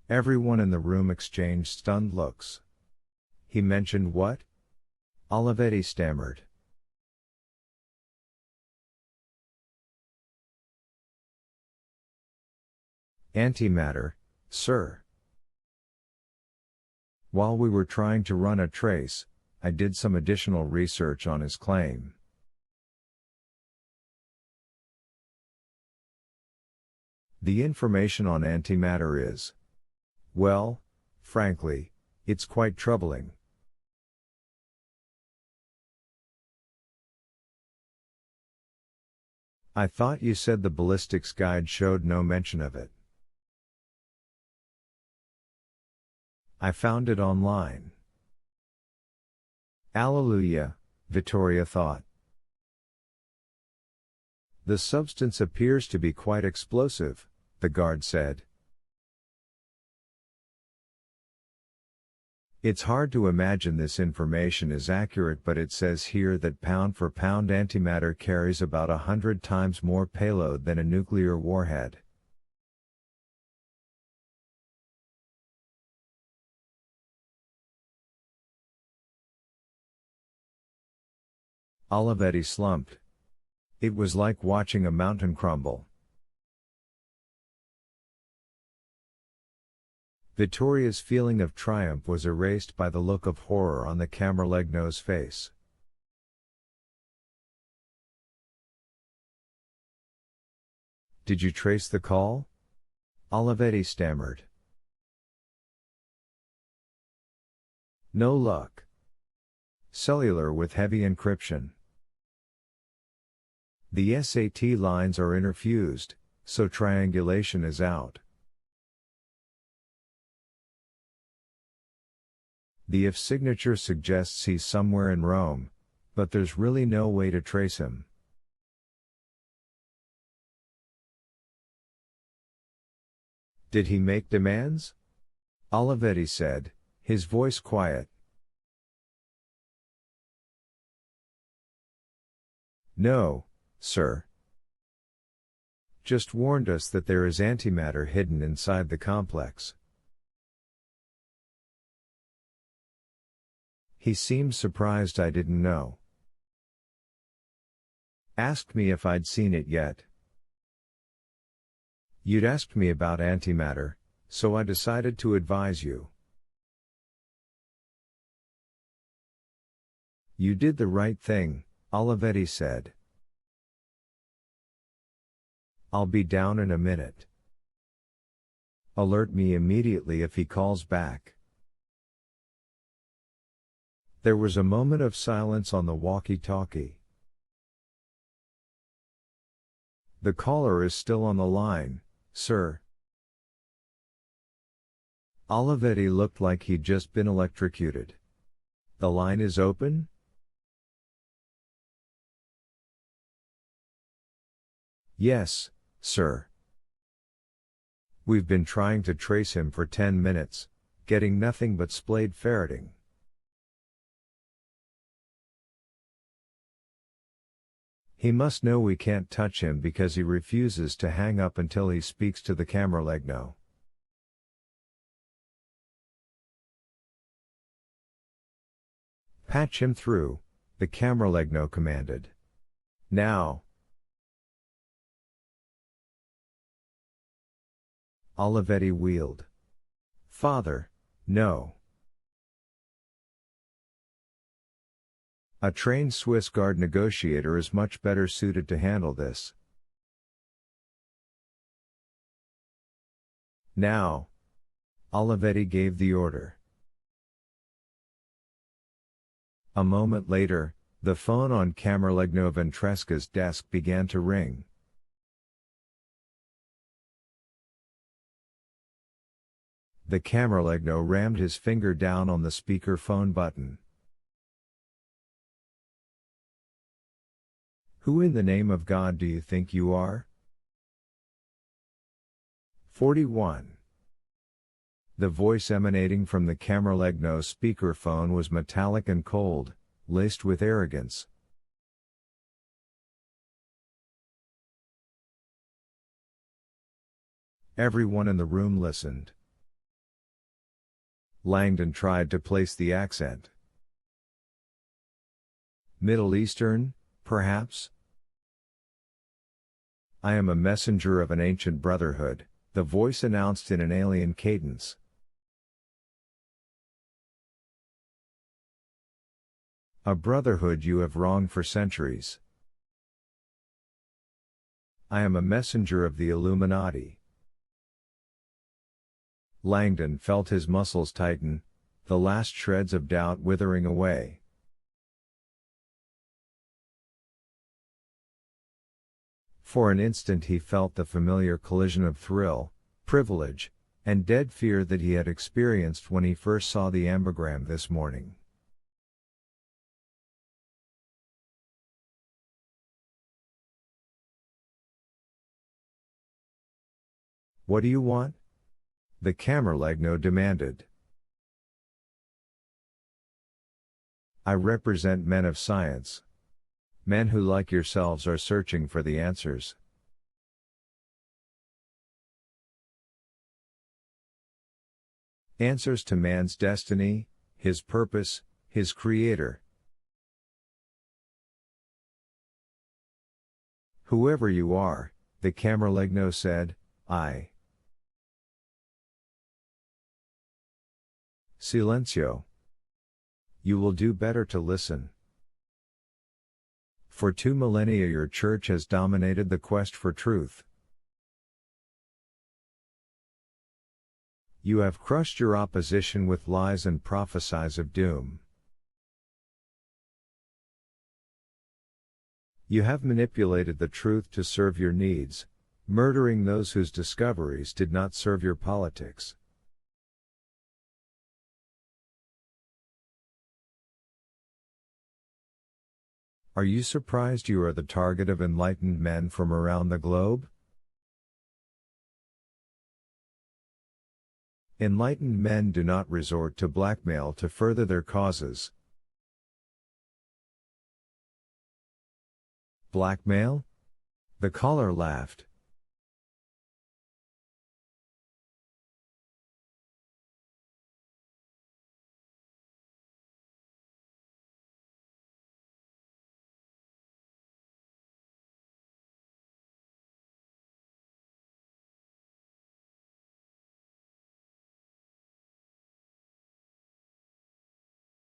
Everyone in the room exchanged stunned looks. He mentioned what? Olivetti stammered. Antimatter, sir. While we were trying to run a trace, I did some additional research on his claim. The information on antimatter is, well, frankly, it's quite troubling. I thought you said the ballistics guide showed no mention of it. I found it online. Alleluia, Vittoria thought. The substance appears to be quite explosive, the guard said. It's hard to imagine this information is accurate, but it says here that pound for pound antimatter carries about 100 times more payload than a nuclear warhead. Olivetti slumped. It was like watching a mountain crumble. Vittoria's feeling of triumph was erased by the look of horror on the Camerlegno's face. Did you trace the call? Olivetti stammered. No luck. Cellular with heavy encryption. The SAT lines are interfused, so triangulation is out. The if signature suggests he's somewhere in Rome, but there's really no way to trace him. Did he make demands? Olivetti said, his voice quiet. No, sir. Just warned us that there is antimatter hidden inside the complex. He seemed surprised I didn't know. Asked me if I'd seen it yet. You'd asked me about antimatter, so I decided to advise you. You did the right thing, Olivetti said. I'll be down in a minute. Alert me immediately if he calls back. There was a moment of silence on the walkie-talkie. The caller is still on the line, sir. Olivetti looked like he'd just been electrocuted. The line is open? Yes, sir. We've been trying to trace him for 10 minutes, getting nothing but splayed ferreting. He must know we can't touch him because he refuses to hang up until he speaks to the Camerlegno. Patch him through, the Camerlegno commanded. Now. Olivetti wheeled. Father, no. A trained Swiss Guard negotiator is much better suited to handle this. Now. Olivetti gave the order. A moment later, the phone on Camerlegno Ventresca's desk began to ring. The Camerlegno rammed his finger down on the speaker phone button. Who in the name of God do you think you are? 41. The voice emanating from the Camerlegno speaker phone was metallic and cold, laced with arrogance. Everyone in the room listened. Langdon tried to place the accent. Middle Eastern, perhaps? I am a messenger of an ancient brotherhood, the voice announced in an alien cadence. A brotherhood you have wronged for centuries. I am a messenger of the Illuminati. Langdon felt his muscles tighten, the last shreds of doubt withering away. For an instant he felt the familiar collision of thrill, privilege, and dead fear that he had experienced when he first saw the ambigram this morning. What do you want? The Camerlegno demanded. I represent men of science. Men who like yourselves are searching for the answers. Answers to man's destiny, his purpose, his creator. Whoever you are, the Camerlegno said, I. Silencio. You will do better to listen. For 2 millennia your church has dominated the quest for truth. You have crushed your opposition with lies and prophesies of doom. You have manipulated the truth to serve your needs, murdering those whose discoveries did not serve your politics. Are you surprised you are the target of enlightened men from around the globe? Enlightened men do not resort to blackmail to further their causes. Blackmail? The caller laughed.